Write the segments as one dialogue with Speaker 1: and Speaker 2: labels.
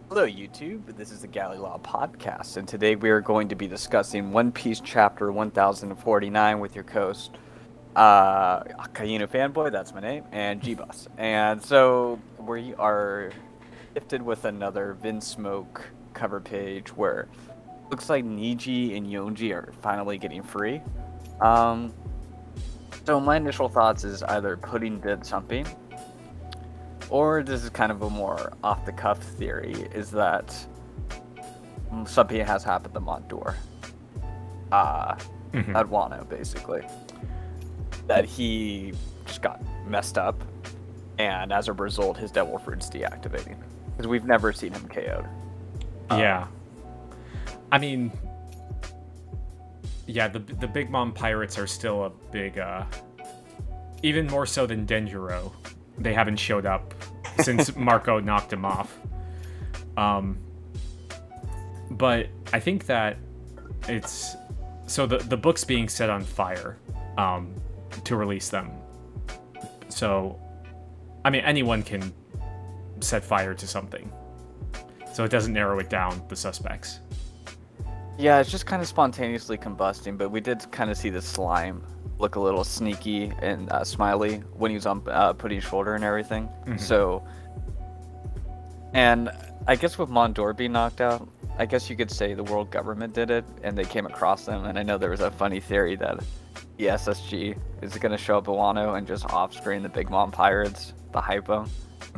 Speaker 1: Hello, YouTube. This is the Galley La Podcast, and today we are going to be discussing One Piece Chapter 1049 with your host, Akainu Fanboy, that's my name, and Geboss. And so we are gifted with another Vinsmoke cover page where it looks like Niji and Yonji are finally getting free. Um, so my initial thoughts is either Pudding did something, or this is kind of a more off-the-cuff theory, is that something has happened to Montour. At Wano, basically. That he just got messed up, and as a result, his Devil Fruit's deactivating. Because we've never seen him KO'd.
Speaker 2: Yeah. I mean, yeah, the Big Mom Pirates are still a big, even more so than Denjiro. They haven't showed up since Marco knocked him off. But I think that it's... So the book's being set on fire to release them. So, I mean, anyone can set fire to something. So it doesn't narrow it down, the suspects.
Speaker 1: Yeah, it's just kind of spontaneously combusting, but we did kind of see the slime look a little sneaky and smiley when he was on Putty's shoulder and everything. So, and I guess with Mondor being knocked out, I guess you could say the world government did it and they came across them. And I know there was a funny theory that the SSG is going to show up at Wano and just off-screen the Big Mom Pirates, the hypo,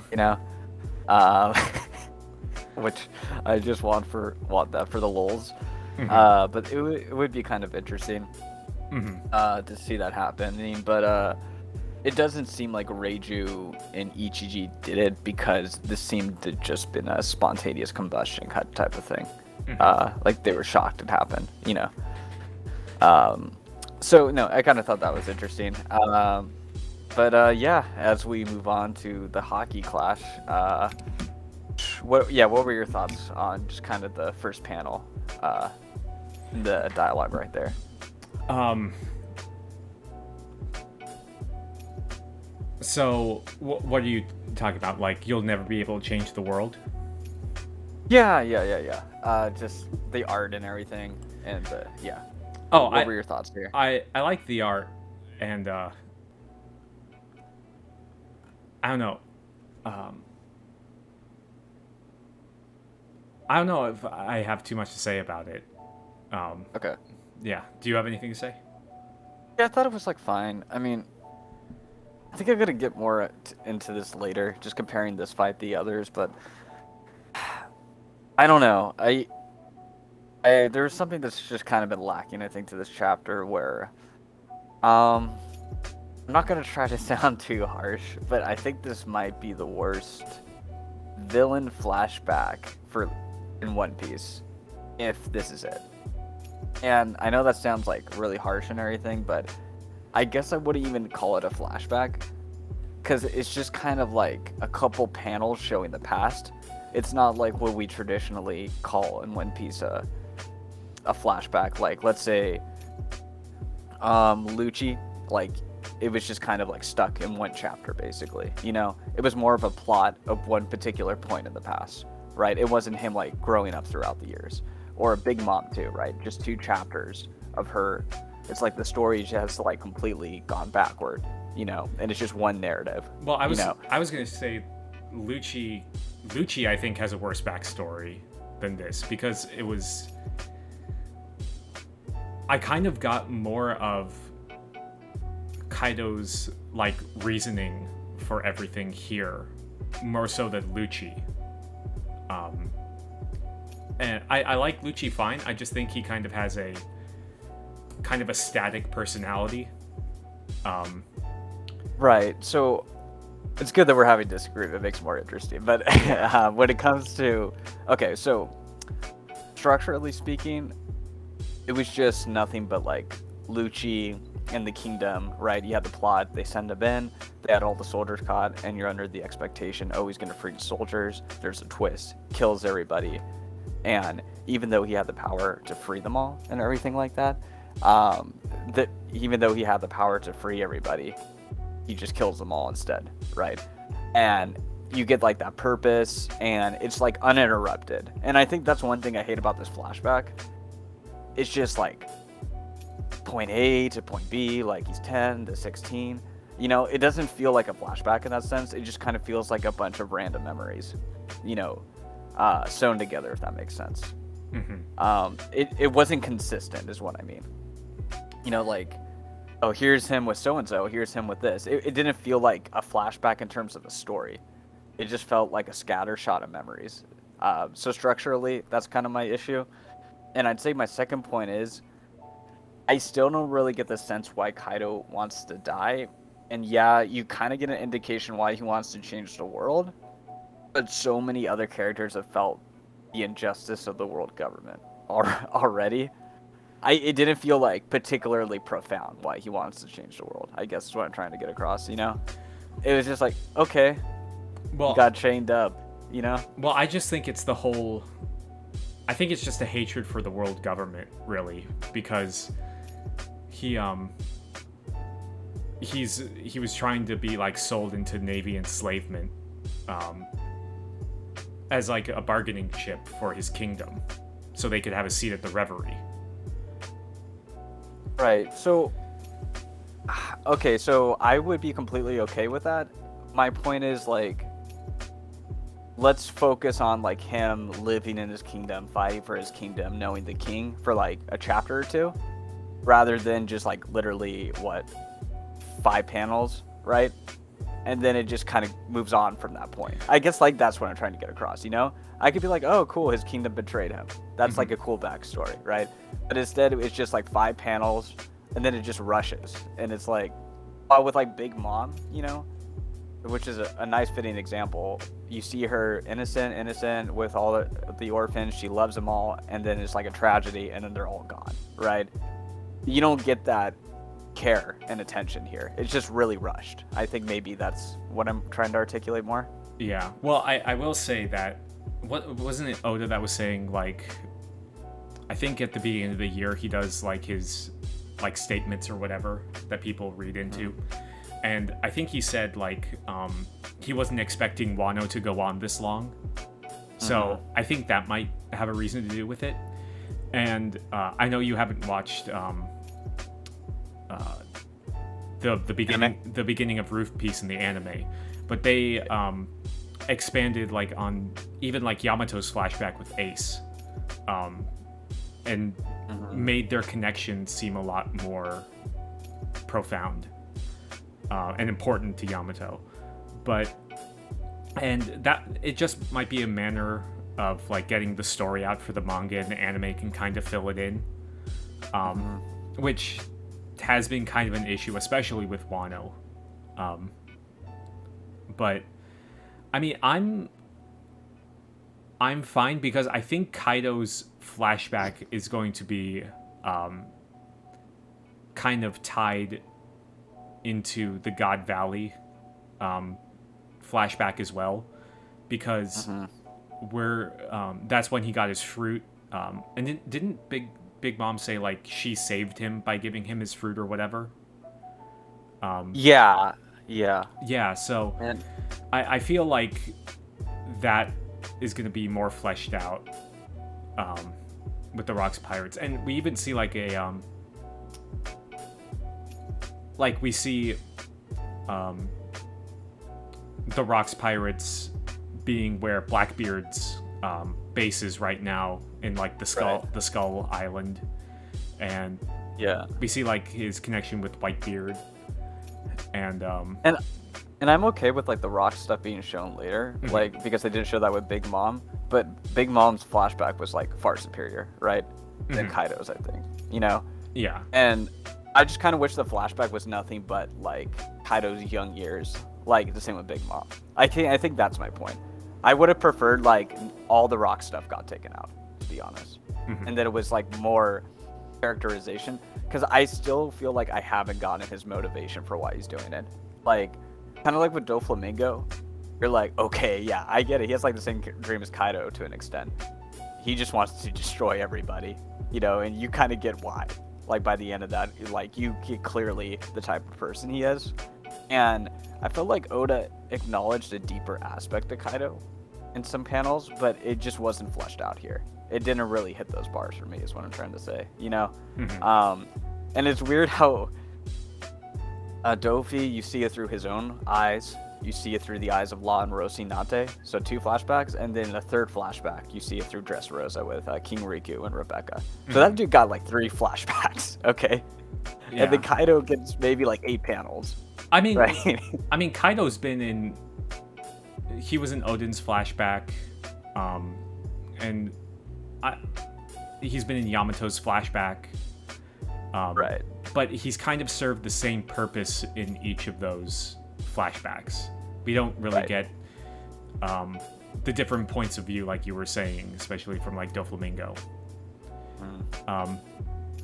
Speaker 1: you know, which I just want that for the lulz. But it would be kind of interesting. To see that happening, but it doesn't seem like Reiju and Ichiji did it because this seemed to just been a spontaneous combustion type of thing. Like they were shocked it happened, you know. So no, I kind of thought that was interesting. But yeah, as we move on to the hockey clash, what were your thoughts on just kind of the first panel, the dialogue right there?
Speaker 2: So, what are you talking about? Like, you'll never be able to change the world?
Speaker 1: Yeah. Just the art and everything, and yeah.
Speaker 2: Oh,
Speaker 1: what were your thoughts here?
Speaker 2: I like the art, and I don't know. I don't know if I have too much to say about it.
Speaker 1: Okay.
Speaker 2: Yeah. Do you have anything to say?
Speaker 1: Yeah, I thought it was like fine. I mean, I think I'm gonna get more into this later, just comparing this fight to the others. But I don't know. There's something that's just kind of been lacking, I think, to this chapter where I'm not gonna try to sound too harsh, but I think this might be the worst villain flashback in One Piece, if this is it. And I know that sounds like really harsh and everything, but I guess I wouldn't even call it a flashback, because it's just kind of like a couple panels showing the past. It's not like what we traditionally call in One Piece a flashback. Like, let's say Lucci, like it was just kind of like stuck in one chapter, basically. You know, it was more of a plot of one particular point in the past, right? It wasn't him like growing up throughout the years. Or a Big Mom too, right? Just 2 chapters of her. It's like the story has like completely gone backward, you know, and it's just one narrative.
Speaker 2: Well, I was gonna say, Lucci, I think has a worse backstory than this, because it was. I kind of got more of Kaido's like reasoning for everything here, more so than Lucci. And I like Lucci fine. I just think he kind of has a static personality.
Speaker 1: Right. So it's good that we're having disagreement. It makes it more interesting. But when it comes to so structurally speaking, it was just nothing but like Lucci and the kingdom, right? You had the plot, they send him in, they had all the soldiers caught, and you're under the expectation, oh, he's gonna free the soldiers. There's a twist, kills everybody. And even though he had the power to free them all and everything like that, even though he had the power to free everybody, he just kills them all instead, right? And you get like that purpose, and it's like uninterrupted. And I think that's one thing I hate about this flashback. It's just like point A to point B, like he's 10 to 16. You know, it doesn't feel like a flashback in that sense. It just kind of feels like a bunch of random memories, you know, sewn together, if that makes sense. It wasn't consistent, is what I mean. You know, like, oh, here's him with so-and-so, here's him with this. It didn't feel like a flashback in terms of a story. It just felt like a scatter shot of memories. So structurally, that's kind of my issue. And I'd say my second point is, I still don't really get the sense why Kaido wants to die. And yeah, you kind of get an indication why he wants to change the world. But so many other characters have felt the injustice of the world government already. It didn't feel like particularly profound why he wants to change the world. I guess is what I'm trying to get across, you know? It was just like, okay,
Speaker 2: well,
Speaker 1: he got chained up, you know?
Speaker 2: Well, I just think it's the whole... I think it's just a hatred for the world government, really, because he was trying to be like sold into Navy enslavement as like a bargaining chip for his kingdom, so they could have a seat at the reverie.
Speaker 1: Right. So, okay. So I would be completely okay with that. My point is like, let's focus on like him living in his kingdom, fighting for his kingdom, knowing the king for like a chapter or two, rather than just like literally 5 panels, right? And then it just kind of moves on from that point. I guess like that's what I'm trying to get across, you know? I could be like, oh cool, his kingdom betrayed him. That's like a cool backstory, right? But instead it's just like 5 panels and then it just rushes. And it's like, with like Big Mom, you know? Which is a nice fitting example. You see her innocent with all the orphans. She loves them all, and then it's like a tragedy, and then they're all gone, right? You don't get that care and attention here. It's just really rushed. I think maybe that's what I'm trying to articulate more.
Speaker 2: Yeah. Well, I will say that, wasn't it Oda that was saying, like, I think at the beginning of the year he does like his like statements or whatever that people read into. And I think he said, like, he wasn't expecting Wano to go on this long. So I think that might have a reason to do with it. And I know you haven't watched the beginning of Roof Piece in the anime, but they expanded like on even like Yamato's flashback with Ace, and made their connection seem a lot more profound. And important to Yamato, and that it just might be a manner of like getting the story out for the manga, and the anime can kind of fill it in, which has been kind of an issue, especially with Wano. But I mean, I'm fine because I think Kaido's flashback is going to be kind of tied into the God Valley flashback as well, because that's when he got his fruit, and didn't Big Mom say like she saved him by giving him his fruit or whatever?
Speaker 1: Yeah.
Speaker 2: So I feel like that is going to be more fleshed out with the Rocks Pirates, and we even see like a we see the Rocks Pirates being where Blackbeard's base is right now, in like the Skull Island, and we see like his connection with Whitebeard, and
Speaker 1: I'm okay with like the rock stuff being shown later, like because they didn't show that with Big Mom, but Big Mom's flashback was like far superior, right, than Kaido's, I think, you know?
Speaker 2: Yeah.
Speaker 1: And I just kind of wish the flashback was nothing but like Kaido's young years, like the same with Big Mom. I think that's my point. I would have preferred like all the rock stuff got taken out, to be honest, and that it was like more characterization, because I still feel like I haven't gotten his motivation for why he's doing it. Like kind of like with Doflamingo, you're like, okay, yeah, I get it. He has like the same dream as Kaido to an extent. He just wants to destroy everybody, you know, and you kind of get why. Like by the end of that, like you get clearly the type of person he is, And I felt like Oda acknowledged a deeper aspect to Kaido in some panels, but it just wasn't fleshed out here. It didn't really hit those bars for me, is what I'm trying to say, you know? And it's weird how Dofi, you see it through his own eyes, you see it through the eyes of Law and Rocinante, so 2 flashbacks, and then a 3rd flashback, you see it through Dressrosa with King Riku and Rebecca. So that dude got like 3 flashbacks, okay? Yeah. And then Kaido gets maybe like 8 panels.
Speaker 2: I mean,
Speaker 1: right?
Speaker 2: Kaido's been he was in Odin's flashback, and he's been in Yamato's flashback.
Speaker 1: Right.
Speaker 2: But he's kind of served the same purpose in each of those flashbacks. We don't really get the different points of view, like you were saying, especially from like Doflamingo.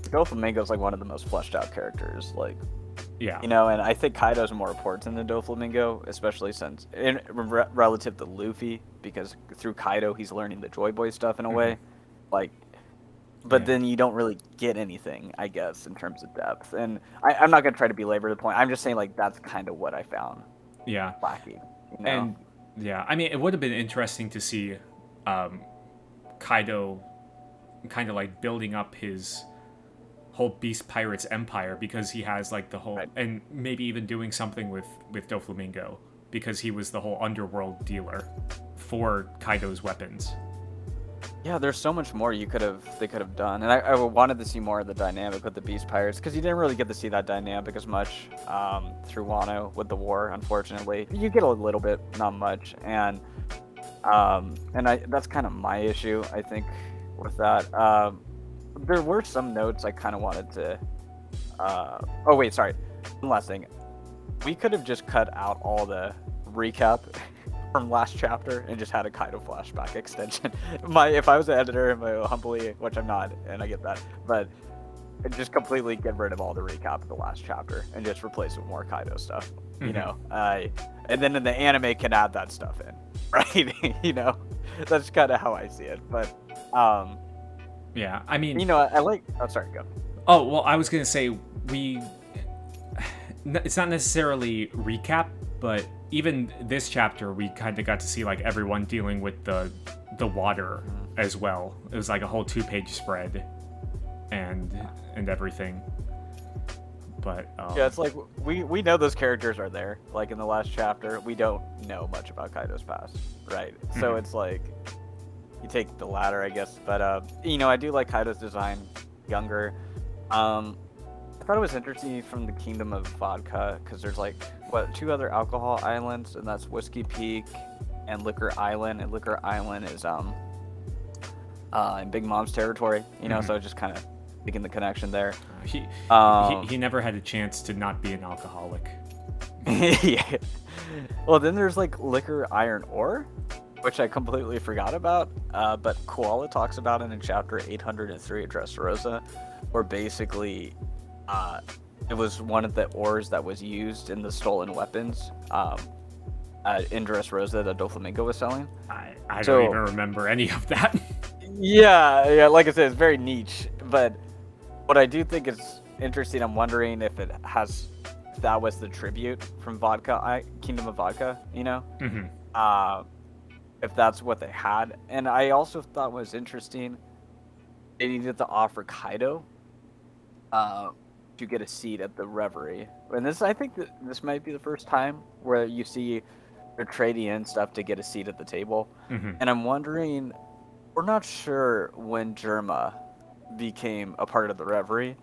Speaker 1: Doflamingo's like one of the most fleshed out characters, like,
Speaker 2: yeah,
Speaker 1: you know, and I think Kaido's more important than Doflamingo, especially since relative to Luffy, because through Kaido he's learning the Joy Boy stuff in a way, like. But then you don't really get anything, I guess, in terms of depth. And I'm not going to try to belabor the point. I'm just saying, like, that's kind of what I found lacking. You know?
Speaker 2: And, yeah, I mean, it would have been interesting to see Kaido kind of, like, building up his whole Beast Pirates empire, because he has, like, the whole... Right. And maybe even doing something with Doflamingo, because he was the whole underworld dealer for Kaido's weapons.
Speaker 1: Yeah, there's so much more they could have done, and I wanted to see more of the dynamic with the Beast Pirates, because you didn't really get to see that dynamic as much through Wano with the war, unfortunately. You get a little bit, not much, and that's kind of my issue, I think, with that. There were some notes I kind of wanted to. Oh wait, sorry. One last thing. We could have just cut out all the recap from last chapter and just had a Kaido flashback extension. If I was an editor, humbly, which I'm not, and I get that, but just completely get rid of all the recap of the last chapter and just replace it with more Kaido stuff, you know. And then in the anime can add that stuff in, right? You know, that's kind of how I see it. But
Speaker 2: yeah, I mean,
Speaker 1: you know, I like. Oh, sorry, go.
Speaker 2: Oh well, I was gonna say it's not necessarily recap, but even this chapter, we kind of got to see like everyone dealing with the water as well. It was like a whole 2-page spread, and everything. But
Speaker 1: yeah, it's like we know those characters are there. Like in the last chapter, we don't know much about Kaido's past, right? So it's like you take the latter, I guess. But you know, I do like Kaido's design, younger. I thought it was interesting from the Kingdom of Vodka, because there's like 2 other alcohol islands, and that's Whiskey Peak and Liquor Island, and Liquor Island is in Big Mom's territory, you know. So just kind of making the connection there.
Speaker 2: He never had a chance to not be an alcoholic.
Speaker 1: Yeah. Well, then there's like Liquor Iron Ore, which I completely forgot about, but Koala talks about it in chapter 803 of Dressrosa, where basically it was one of the ores that was used in the stolen weapons in Dressrosa that Doflamingo was selling.
Speaker 2: I don't even remember any of that.
Speaker 1: Yeah, like I said, it's very niche, but what I do think is interesting, I'm wondering if that was the tribute from Kingdom of Vodka, you know? If that's what they had. And I also thought was interesting, they needed to offer Kaido to get a seat at the Reverie. And I think that this might be the first time where you see they're trading in stuff to get a seat at the table. And I'm wondering, we're not sure when Germa became a part of the Reverie.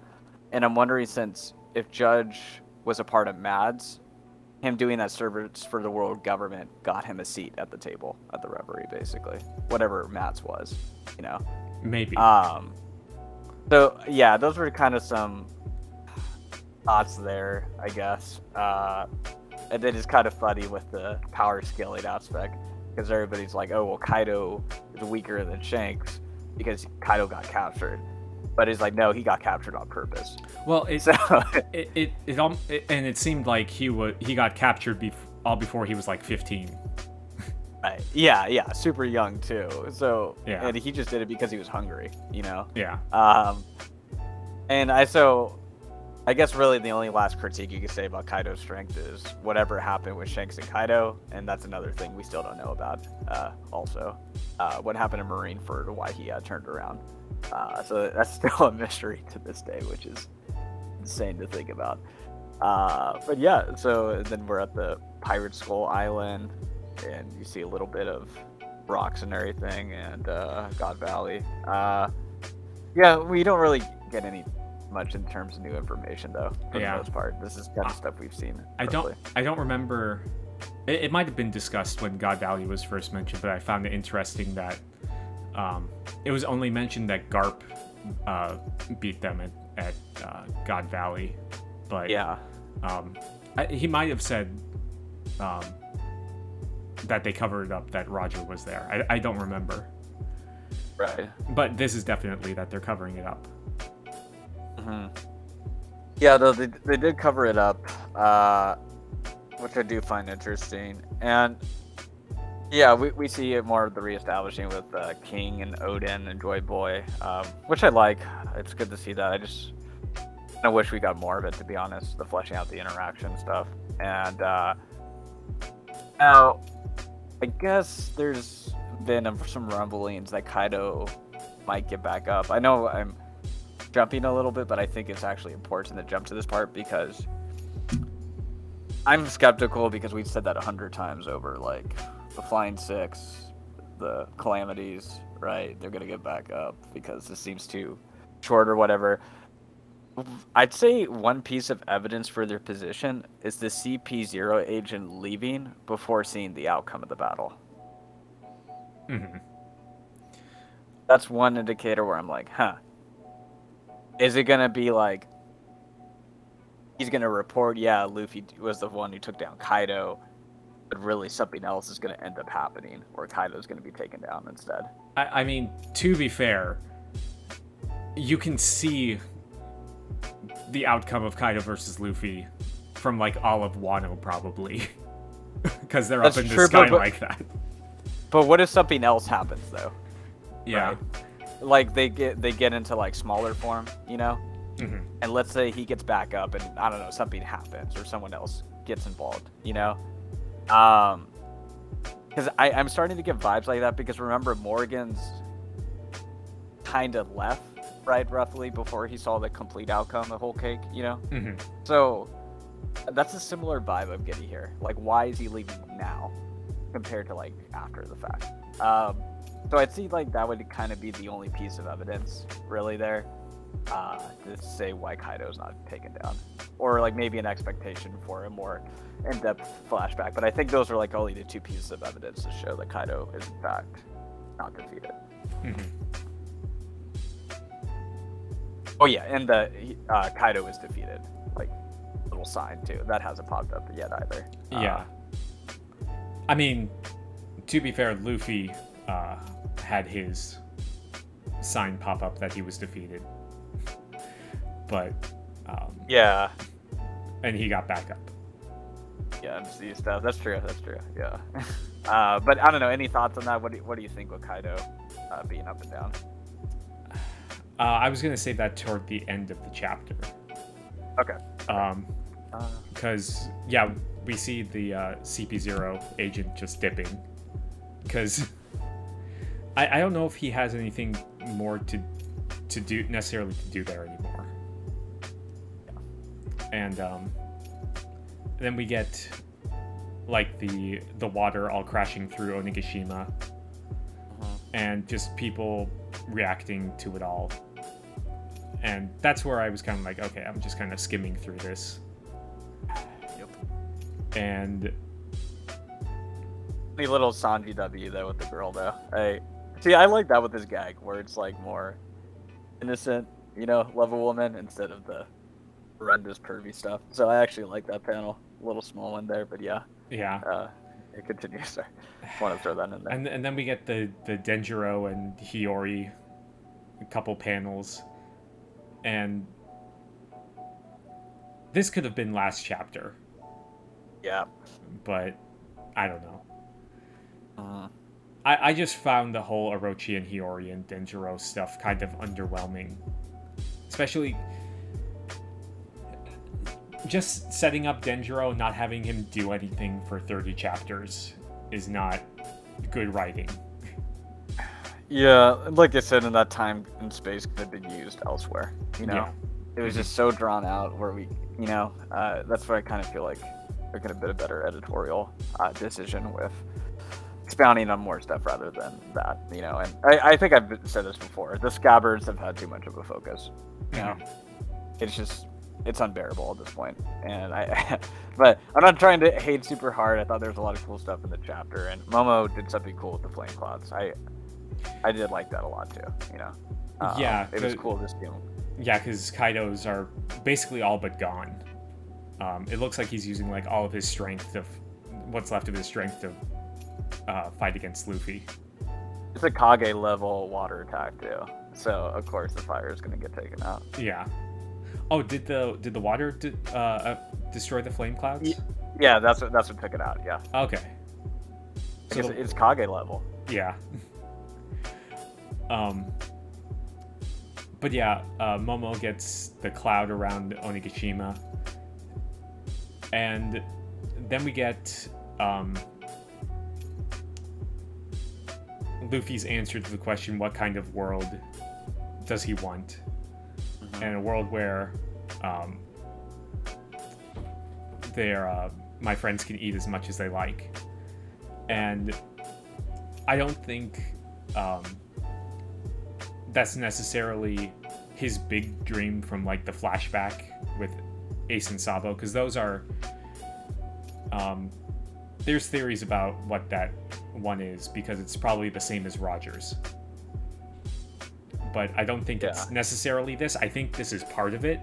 Speaker 1: And I'm wondering, since if Judge was a part of Mads, him doing that service for the world government got him a seat at the table at the Reverie, basically. Whatever Mads was, you know?
Speaker 2: Maybe.
Speaker 1: So, yeah, those were kind of some thoughts there, I guess. And then it's kind of funny with the power scaling aspect, because everybody's like, oh, well, Kaido is weaker than Shanks because Kaido got captured. But he's like, no, he got captured on purpose.
Speaker 2: Well, it seemed like he got captured before he was like 15.
Speaker 1: Right. Yeah, super young too. So
Speaker 2: yeah.
Speaker 1: And he just did it because he was hungry, you know.
Speaker 2: Yeah.
Speaker 1: And I guess really the only last critique you could say about Kaido's strength is whatever happened with Shanks and Kaido, and that's another thing we still don't know about. Also, what happened in Marineford, why he turned around. So that's still a mystery to this day, which is insane to think about. But yeah, so then we're at the Pirate Skull Island, and you see a little bit of rocks and everything, and God Valley. Yeah, we don't really get any much in terms of new information though, for the most part. This is kind of stuff we've seen.
Speaker 2: I don't remember. It might have been discussed when God Valley was first mentioned, but I found it interesting that it was only mentioned that Garp beat them at God Valley, but
Speaker 1: yeah,
Speaker 2: he might have said that they covered up that Roger was there. I don't remember.
Speaker 1: Right.
Speaker 2: But this is definitely that they're covering it up.
Speaker 1: Mm-hmm. Yeah, though they did cover it up, which I do find interesting. And yeah, we see it more of the reestablishing with King and Odin and Joy Boy, which I like. It's good to see that. I wish we got more of it, to be honest, the fleshing out the interaction stuff. And now, I guess there's been some rumblings that Kaido might get back up. I know I'm jumping a little bit, but I think it's actually important to jump to this part because I'm skeptical, because we've said that 100 times over, like the Flying Six, the Calamities, right? They're gonna get back up because this seems too short or whatever. I'd say one piece of evidence for their position is the CP0 agent leaving before seeing the outcome of the battle.
Speaker 2: Mm-hmm.
Speaker 1: That's one indicator where I'm like, huh. Is it gonna be like he's gonna report, yeah, Luffy was the one who took down Kaido, but really something else is gonna end up happening, or Kaido's gonna be taken down instead?
Speaker 2: I mean, to be fair, you can see the outcome of Kaido versus Luffy from like all of Wano, probably, because they're up in the sky like that.
Speaker 1: But what if something else happens though?
Speaker 2: Yeah.
Speaker 1: Right? Like they get into like smaller form, you know?
Speaker 2: Mm-hmm.
Speaker 1: And let's say he gets back up and I don't know, something happens or someone else gets involved, you know? Because I'm starting to get vibes like that, because remember Morgan's kind of left, right, roughly, before he saw the complete outcome of Whole Cake, you know?
Speaker 2: Mm-hmm.
Speaker 1: So that's a similar vibe I'm getting here. Like, why is he leaving now compared to like after the fact? So I'd see like that would kind of be the only piece of evidence really there to say why Kaido's not taken down, or like maybe an expectation for a more in-depth flashback. But I think those are like only the two pieces of evidence to show that Kaido is in fact not defeated.
Speaker 2: Mm-hmm.
Speaker 1: Oh yeah, and the Kaido is defeated. Like little sign too. That hasn't popped up yet either.
Speaker 2: Yeah. I mean, to be fair, Luffy had his sign pop up that he was defeated, but
Speaker 1: yeah,
Speaker 2: and he got back up.
Speaker 1: Yeah, MC stuff. That's true. Yeah. But I don't know. Any thoughts on that? What do you think with Kaido being up and down?
Speaker 2: I was gonna say that toward the end of the chapter.
Speaker 1: Okay.
Speaker 2: Because yeah, we see the CP0 agent just dipping. Because I don't know if he has anything more to do necessarily to do there anymore. And then we get like the water all crashing through Onigashima, and just people reacting to it all. And that's where I was kind of like, okay, I'm just kind of skimming through this.
Speaker 1: Yep.
Speaker 2: And
Speaker 1: the little Sanji W though with the girl though. I like that with this gag where it's like more innocent, you know, love a woman instead of the horrendous pervy stuff. So I actually like that panel. A little small one there, but yeah.
Speaker 2: Yeah.
Speaker 1: It continues. Sorry. I want to throw that in there.
Speaker 2: And then we get the Denjiro and Hiyori, a couple panels, and this could have been last chapter.
Speaker 1: Yeah.
Speaker 2: But I don't know. I just found the whole Orochi and Hiyori and Denjiro stuff kind of underwhelming. Especially, just setting up Denjiro, not having him do anything for 30 chapters is not good writing.
Speaker 1: Yeah, like I said, in that time and space could have been used elsewhere. You know, it was just so drawn out. Where we, that's where I kind of feel like there could have been a better editorial decision with expounding on more stuff rather than that. You know, and I think I've said this before. The Scabbards have had too much of a focus. You know, it's unbearable at this point. And but I'm not trying to hate super hard. I thought there was a lot of cool stuff in the chapter, and Momo did something cool with the flame clouds. I did like that a lot too, you know. It was cool to see him.
Speaker 2: Yeah, because Kaido's are basically all but gone. It looks like he's using like all of his strength what's left of his strength to fight against Luffy.
Speaker 1: It's a Kage level water attack too, so of course the fire is going to get taken out.
Speaker 2: Yeah. Oh, did the water destroy the flame clouds?
Speaker 1: Yeah, that's what took it out. Yeah.
Speaker 2: Okay.
Speaker 1: So it's Kage level.
Speaker 2: Yeah. But yeah, Momo gets the cloud around Onigashima, and then we get Luffy's answer to the question, what kind of world does he want? And a world where my friends can eat as much as they like. And I don't think that's necessarily his big dream from like the flashback with Ace and Sabo, because those are there's theories about what that one is, because it's probably the same as Roger's, but I don't think it's necessarily this. I think this is part of it,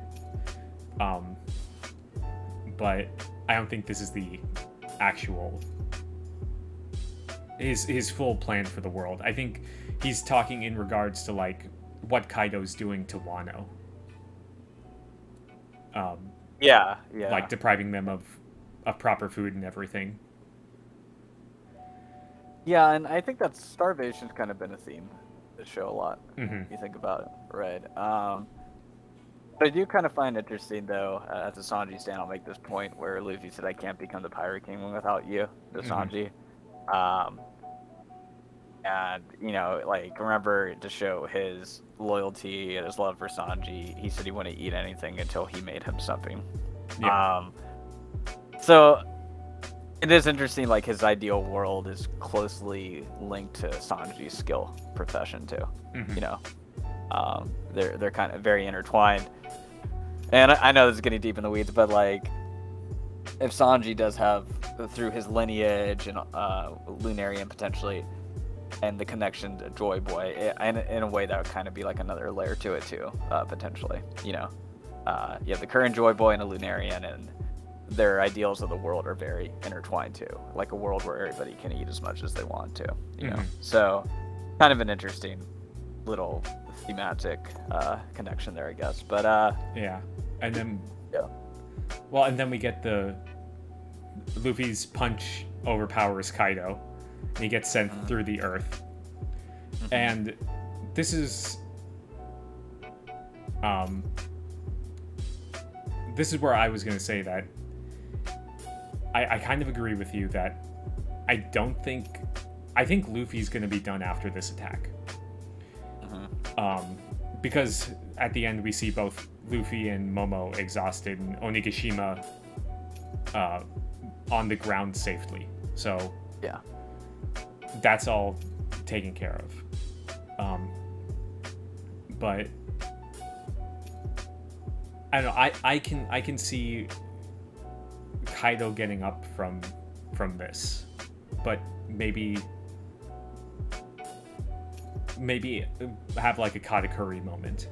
Speaker 2: but I don't think this is the actual his full plan for the world. I think he's talking in regards to like what Kaido's doing to Wano. Like depriving them of proper food and everything.
Speaker 1: Yeah, and I think that starvation's kind of been a theme of the show a lot.
Speaker 2: Mm-hmm.
Speaker 1: You think about it, right? But I do kind of find interesting, though, as a Sanji stand, I'll make this point where Luffy said, "I can't become the Pirate King without you," to Sanji. And, like, remember, to show his loyalty and his love for Sanji, he said he wouldn't eat anything until he made him something.
Speaker 2: Yeah.
Speaker 1: So it is interesting, like, his ideal world is closely linked to Sanji's skill profession, too.
Speaker 2: Mm-hmm.
Speaker 1: They're kind of very intertwined. And I know this is getting deep in the weeds, but, like, if Sanji does have, through his lineage and Lunarian potentially, and the connection to Joy Boy, and in a way that would kind of be like another layer to it too, potentially. You have the current Joy Boy and a Lunarian, and their ideals of the world are very intertwined too. Like a world where everybody can eat as much as they want to. You know, so kind of an interesting little thematic connection there, I guess. But
Speaker 2: yeah, and then well, and then we get the Luffy's punch overpowers Kaido. He gets sent through the earth. And this is where I was going to say that I kind of agree with you that I think Luffy's going to be done after this attack. Because at the end we see both Luffy and Momo exhausted and Onigashima on the ground safely. So
Speaker 1: yeah.
Speaker 2: That's all taken care of. But I don't know. I can see Kaido getting up from this, but maybe have like a Katakuri moment.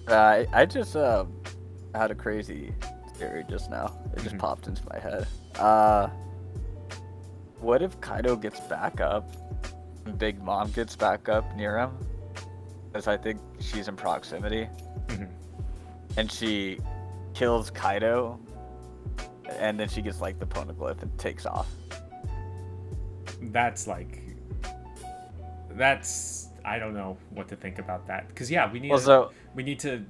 Speaker 1: I just had a crazy theory just now. It just popped into my head. What if Kaido gets back up and Big Mom gets back up near him? Because I think she's in proximity. And she kills Kaido, and then she gets like the poneglyph and takes off.
Speaker 2: That's I don't know what to think about that, because yeah, we need to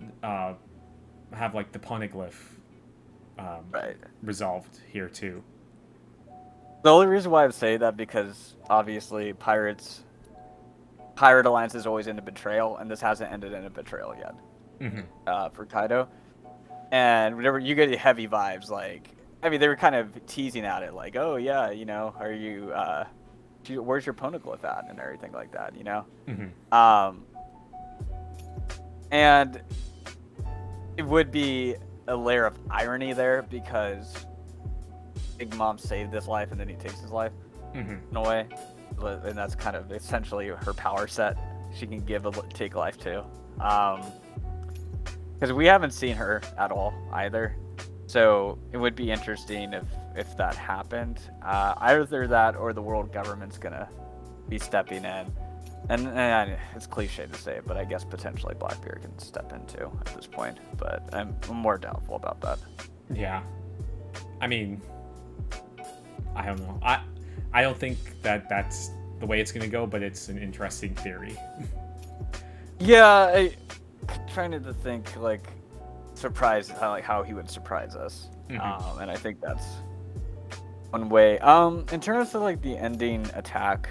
Speaker 2: have like the poneglyph
Speaker 1: right.
Speaker 2: resolved here too.
Speaker 1: The only reason why I would say that, because obviously Pirate Alliance is always into betrayal, and this hasn't ended in a betrayal yet. For Kaido. And whenever you get heavy vibes, like, I mean, they were kind of teasing at it, like, oh yeah, you know, are you, where's your poneglyph at, and everything like that, you know? And it would be a layer of irony there, because Big Mom saved his life, and then he takes his life, in a way. And that's kind of essentially her power set. She can give take life too. Because we haven't seen her at all either. So it would be interesting if that happened. Either that or the world government's going to be stepping in. And it's cliche to say, but I guess potentially Blackbeard can step in too at this point. But I'm more doubtful about that.
Speaker 2: Yeah. I mean, I don't know. I don't think that's the way it's going to go, but it's an interesting theory.
Speaker 1: Yeah, I'm trying to think, like, how he would surprise us. And I think that's one way. In terms of, like, the ending attack,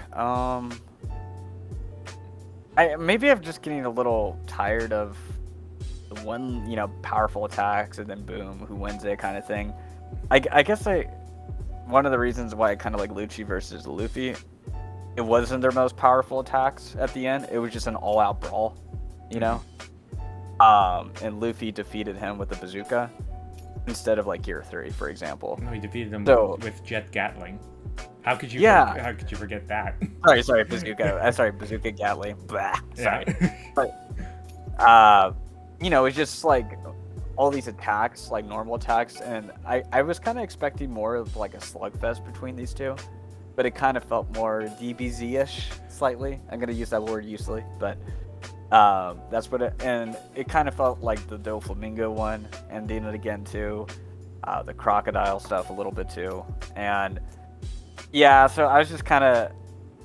Speaker 1: maybe I'm just getting a little tired of the one, you know, powerful attacks and then boom, who wins it kind of thing. I guess one of the reasons why I kind of like Lucci versus Luffy, it wasn't their most powerful attacks at the end. It was just an all-out brawl, you know? And Luffy defeated him with a bazooka instead of like Gear 3, for example.
Speaker 2: No, he defeated him with Jet Gatling. How could you forget that?
Speaker 1: Sorry, bazooka. Bazooka Gatling. Blah. Sorry.
Speaker 2: Yeah.
Speaker 1: But you know, it's just like all these attacks, like normal attacks, and I was kind of expecting more of like a slugfest between these two, but it kind of felt more DBZ-ish slightly. I'm gonna use that word usually, but that's what and it kind of felt like the Doflamingo one, ending it again too, the crocodile stuff a little bit too, and yeah, so I was just kind of,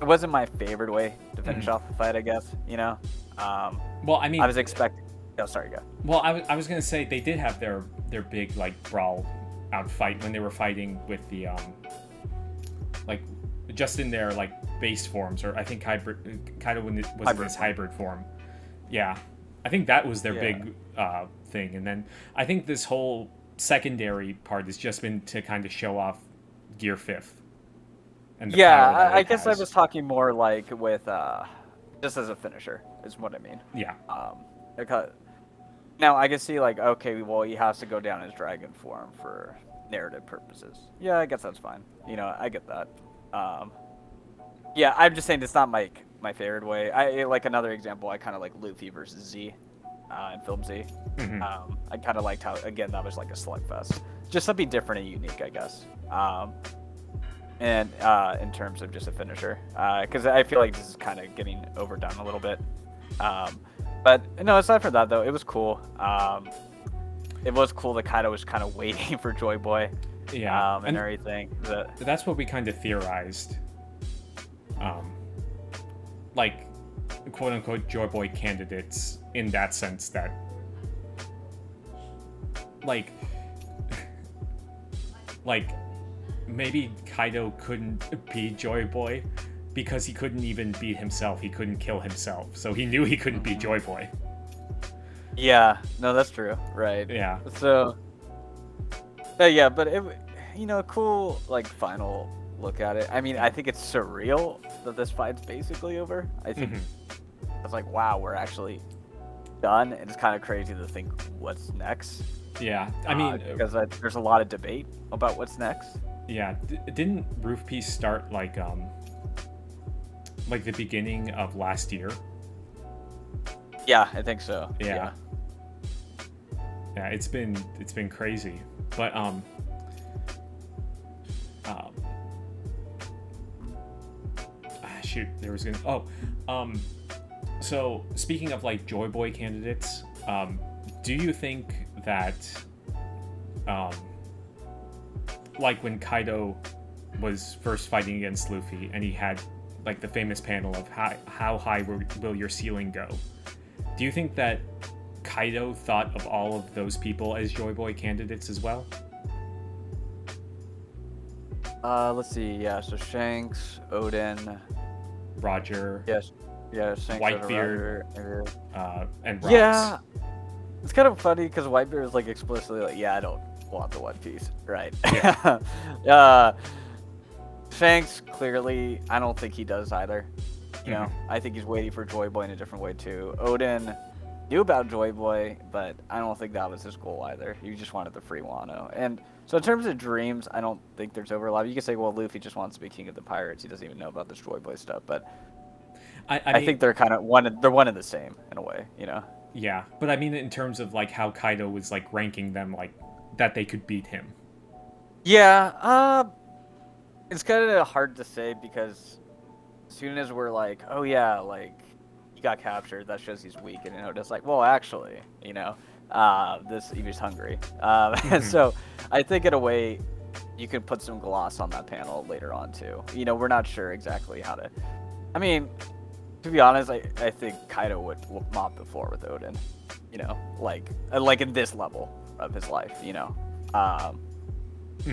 Speaker 1: it wasn't my favorite way to finish off the fight, I guess, you know.
Speaker 2: Well, I mean,
Speaker 1: I was expecting. Oh, sorry, go.
Speaker 2: Well, I was gonna say they did have their big like brawl out fight when they were fighting with the like just in their like base forms, or I think Kaido was in his hybrid form. Yeah, I think that was their big thing, and then I think this whole secondary part has just been to kind of show off Gear 5th. And
Speaker 1: I guess I was talking more like with just as a finisher is what I mean.
Speaker 2: Yeah.
Speaker 1: Because now I can see like, okay, well, he has to go down as dragon form for narrative purposes. Yeah, I guess that's fine. You know, I get that. Yeah, I'm just saying it's not my favorite way. I like another example. I kind of like Luffy versus Z in Film Z. I kind of liked how, again, that was like a slugfest, just something different and unique, I guess. And in terms of just a finisher, because I feel like this is kind of getting overdone a little bit. But no, aside from that though, it was cool. It was cool that Kaido was kind of waiting for Joy Boy, and everything.
Speaker 2: That's what we kind of theorized. Like, quote unquote, Joy Boy candidates in that sense that, like maybe Kaido couldn't beat Joy Boy because he couldn't even beat himself. He couldn't kill himself, so he knew he couldn't beat Joy Boy.
Speaker 1: Yeah, no, that's true, right?
Speaker 2: Yeah.
Speaker 1: So, yeah, but it, you know, cool like final look at it. I mean, I think it's surreal that this fight's basically over. I think it's like, wow, we're actually done. And it's kind of crazy to think what's next.
Speaker 2: Yeah, I mean,
Speaker 1: because there's a lot of debate about what's next.
Speaker 2: Yeah, didn't Roof Piece start like the beginning of last year?
Speaker 1: Yeah, I think so.
Speaker 2: Yeah, it's been crazy, but shoot, there was gonna so speaking of like Joy Boy candidates, do you think that like when Kaido was first fighting against Luffy and he had like the famous panel of how high will your ceiling go. Do you think that Kaido thought of all of those people as Joy Boy candidates as well?
Speaker 1: Let's see. Yeah, so Shanks, Odin,
Speaker 2: Roger.
Speaker 1: yes, yeah, Shanks,
Speaker 2: Whitebeard,
Speaker 1: Roger,
Speaker 2: and Rox.
Speaker 1: yeah. It's kind of funny because Whitebeard is like explicitly like, yeah, I don't want the One Piece, right?
Speaker 2: Yeah.
Speaker 1: Shanks, clearly, I don't think he does either. You know,
Speaker 2: Mhm.
Speaker 1: I think he's waiting for Joy Boy in a different way too. Odin knew about Joy Boy, but I don't think that was his goal either. He just wanted the free Wano. And so in terms of dreams, I don't think there's overlap. You can say, well, Luffy just wants to be king of the pirates. He doesn't even know about this Joy Boy stuff. But
Speaker 2: I
Speaker 1: I
Speaker 2: mean,
Speaker 1: think they're kind of one. They're one and the same in a way, you know.
Speaker 2: yeah, but I mean in terms of like how Kaido was like ranking them, like that they could beat him.
Speaker 1: Yeah. It's kind of hard to say because as soon as we're like, oh yeah, like he got captured, that shows he's weak, and you know, it's like, well, actually, you know, he was hungry. And so I think in a way, you can put some gloss on that panel later on too. You know, we're not sure exactly how to. I mean, to be honest, I think Kaido would mop the floor with Odin. You know, like in this level of his life. You know.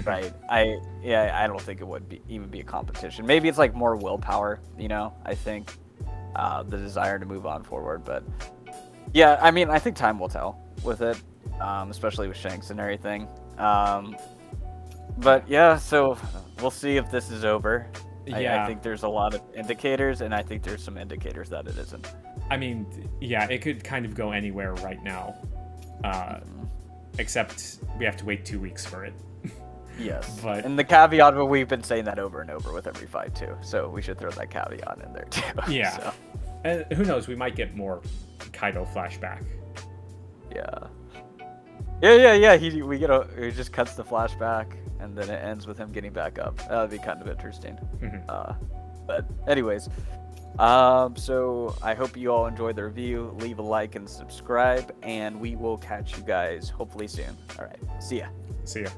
Speaker 1: Right. I don't think it would even be a competition. Maybe it's like more willpower, you know, I think. The desire to move on forward. But yeah, I mean, I think time will tell with it. Especially with Shanks and everything. But yeah, so we'll see if this is over.
Speaker 2: Yeah.
Speaker 1: I think there's a lot of indicators, and I think there's some indicators that it isn't.
Speaker 2: I mean, yeah, it could kind of go anywhere right now. Except we have to wait 2 weeks for it.
Speaker 1: Yes.
Speaker 2: But
Speaker 1: and the caveat, but we've been saying that over and over with every fight too. So we should throw that caveat in there too.
Speaker 2: yeah.
Speaker 1: So,
Speaker 2: And who knows, we might get more Kaido flashback.
Speaker 1: yeah. Yeah. He just cuts the flashback, and then it ends with him getting back up. That would be kind of interesting. But anyways, so I hope you all enjoyed the review. Leave a like and subscribe, and we will catch you guys hopefully soon. All right, see ya.
Speaker 2: See ya.